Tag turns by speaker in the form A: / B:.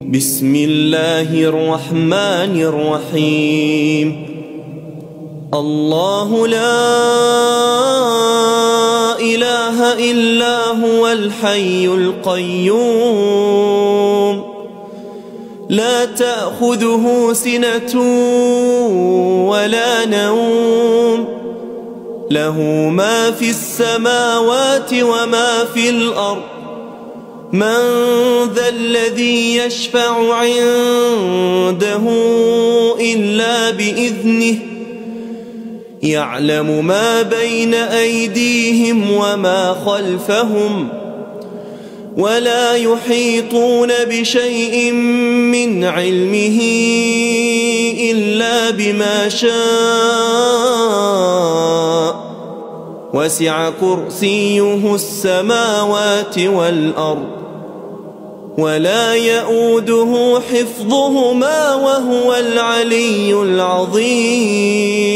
A: بسم الله الرحمن الرحيم. الله لا إله إلا هو الحي القيوم لا تأخذه سنة ولا نوم له ما في السماوات وما في الأرض من ذا الذي يشفع عنده إلا بإذنه يعلم ما بين أيديهم وما خلفهم ولا يحيطون بشيء من علمه إلا بما شاء وسع كرسيه السماوات والأرض ولا يؤوده حفظهما وهو العلي العظيم.